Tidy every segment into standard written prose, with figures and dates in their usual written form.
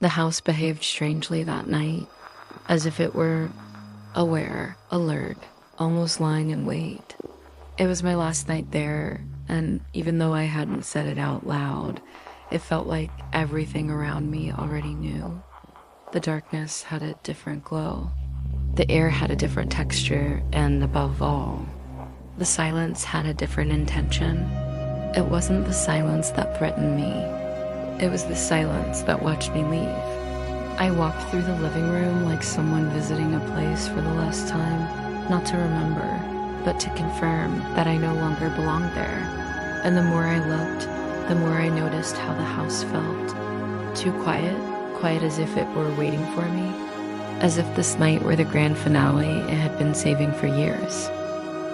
The house behaved strangely that night, as if it were aware, alert, almost lying in wait. It was my last night there, and even though I hadn't said it out loud, it felt like everything around me already knew. The darkness had a different glow. The air had a different texture, and above all, the silence had a different intention. It wasn't the silence that threatened me. It was the silence that watched me leave. I walked through the living room like someone visiting a place for the last time, not to remember, but to confirm that I no longer belonged there. And the more I looked, the more I noticed how the house felt. Too quiet, quiet as if it were waiting for me, as if this night were the grand finale it had been saving for years.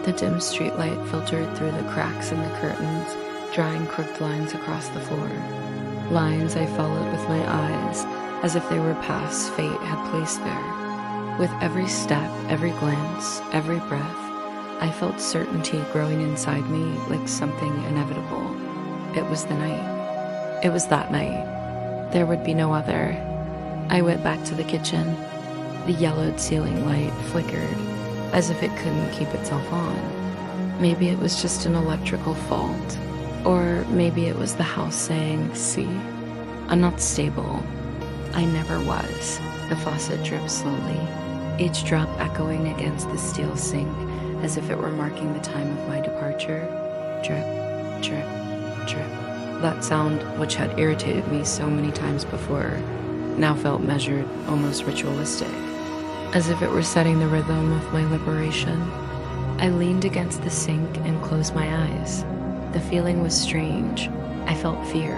The dim streetlight filtered through the cracks in the curtains, drawing crooked lines across the floor. Lines I followed with my eyes, as if they were paths fate had placed there. With every step, every glance, every breath, I felt certainty growing inside me like something inevitable. It was the night. It was that night. There would be no other. I went back to the kitchen. The yellowed ceiling light flickered, as if it couldn't keep itself on. Maybe it was just an electrical fault. Or maybe it was the house saying, see, I'm not stable. I never was. The faucet dripped slowly, each drop echoing against the steel sink as if it were marking the time of my departure. Drip, drip, drip. That sound, which had irritated me so many times before, now felt measured, almost ritualistic, as if it were setting the rhythm of my liberation. I leaned against the sink and closed my eyes. The feeling was strange. I felt fear,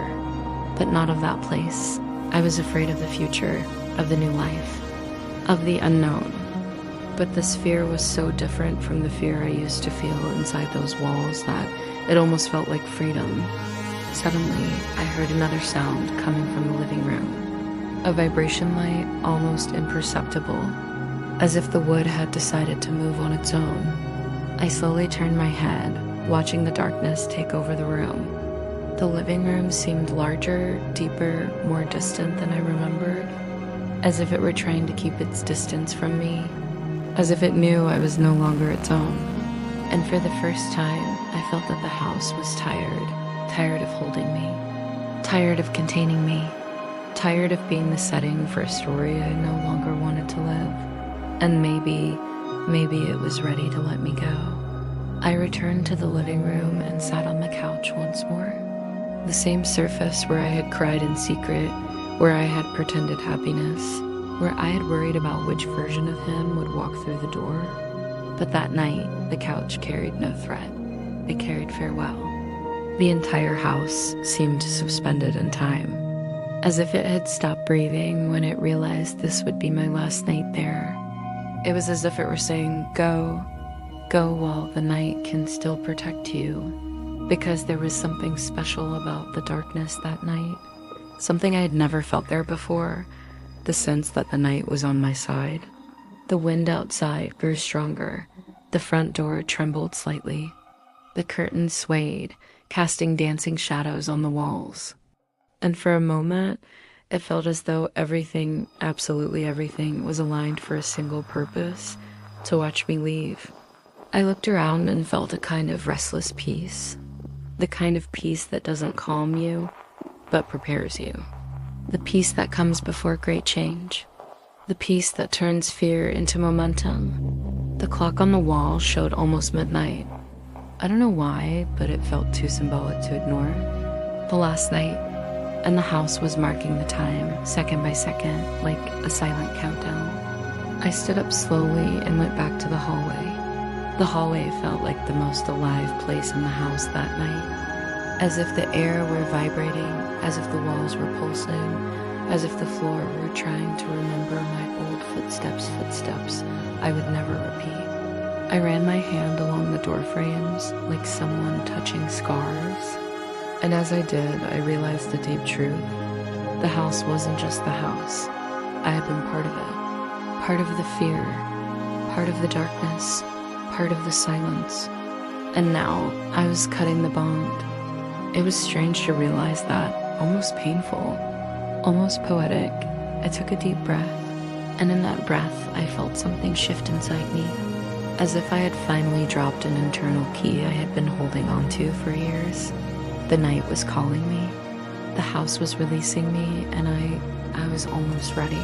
but not of that place. I was afraid of the future, of the new life, of the unknown. But this fear was so different from the fear I used to feel inside those walls that it almost felt like freedom. Suddenly, I heard another sound coming from the living room. A vibration light, almost imperceptible, as if the wood had decided to move on its own. I slowly turned my head, watching the darkness take over the room. The living room seemed larger, deeper, more distant than I remembered, as if it were trying to keep its distance from me, as if it knew I was no longer its own. And for the first time, I felt that the house was tired of holding me, tired of containing me, tired of being the setting for a story I no longer wanted to live. And maybe it was ready to let me go. I returned to the living room and sat on the couch once more. The same surface where I had cried in secret, where I had pretended happiness, where I had worried about which version of him would walk through the door. But that night, the couch carried no threat. It carried farewell. The entire house seemed suspended in time, as if it had stopped breathing when it realized this would be my last night there. It was as if it were saying, go while the night can still protect you, because there was something special about the darkness that night, something I had never felt there before, the sense that the night was on my side. The wind outside grew stronger. The front door trembled slightly. The curtains swayed, casting dancing shadows on the walls. And for a moment, it felt as though everything, absolutely everything, was aligned for a single purpose: to watch me leave. I looked around and felt a kind of restless peace. The kind of peace that doesn't calm you, but prepares you. The peace that comes before great change. The peace that turns fear into momentum. The clock on the wall showed almost midnight. I don't know why, but it felt too symbolic to ignore. The last night, and the house was marking the time, second by second, like a silent countdown. I stood up slowly and went back to the hallway. The hallway felt like the most alive place in the house that night, as if the air were vibrating, as if the walls were pulsing, as if the floor were trying to remember my old footsteps I would never repeat. I ran my hand along the door frames like someone touching scars, and as I did, I realized the deep truth. The house wasn't just the house. I had been part of it, part of the fear, part of the darkness, part of the silence, and now I was cutting the bond. It was strange to realize that, almost painful, almost poetic, I took a deep breath, and in that breath, I felt something shift inside me, as if I had finally dropped an internal key I had been holding onto for years. The night was calling me. The house was releasing me, and I was almost ready.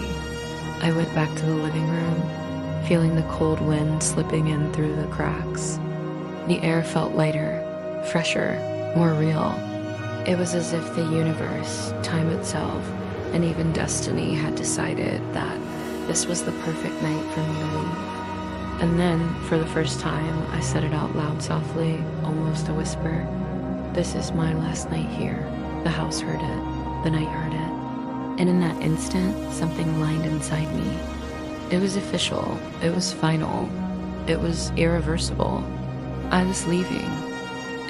I went back to the living room, feeling the cold wind slipping in through the cracks. The air felt lighter, fresher, more real. It was as if the universe, time itself, and even destiny had decided that this was the perfect night for me to leave. And then, for the first time, I said it out loud softly, almost a whisper. This is my last night here. The house heard it. The night heard it. And in that instant, something aligned inside me. It was official. It was final. It was irreversible. I was leaving.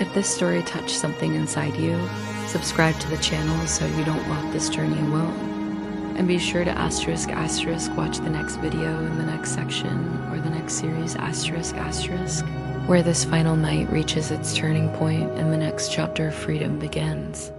If this story touched something inside you, subscribe to the channel so you don't walk this journey alone. And be sure to **** watch the next video in the next section or the next series ***, where this final night reaches its turning point and the next chapter of freedom begins.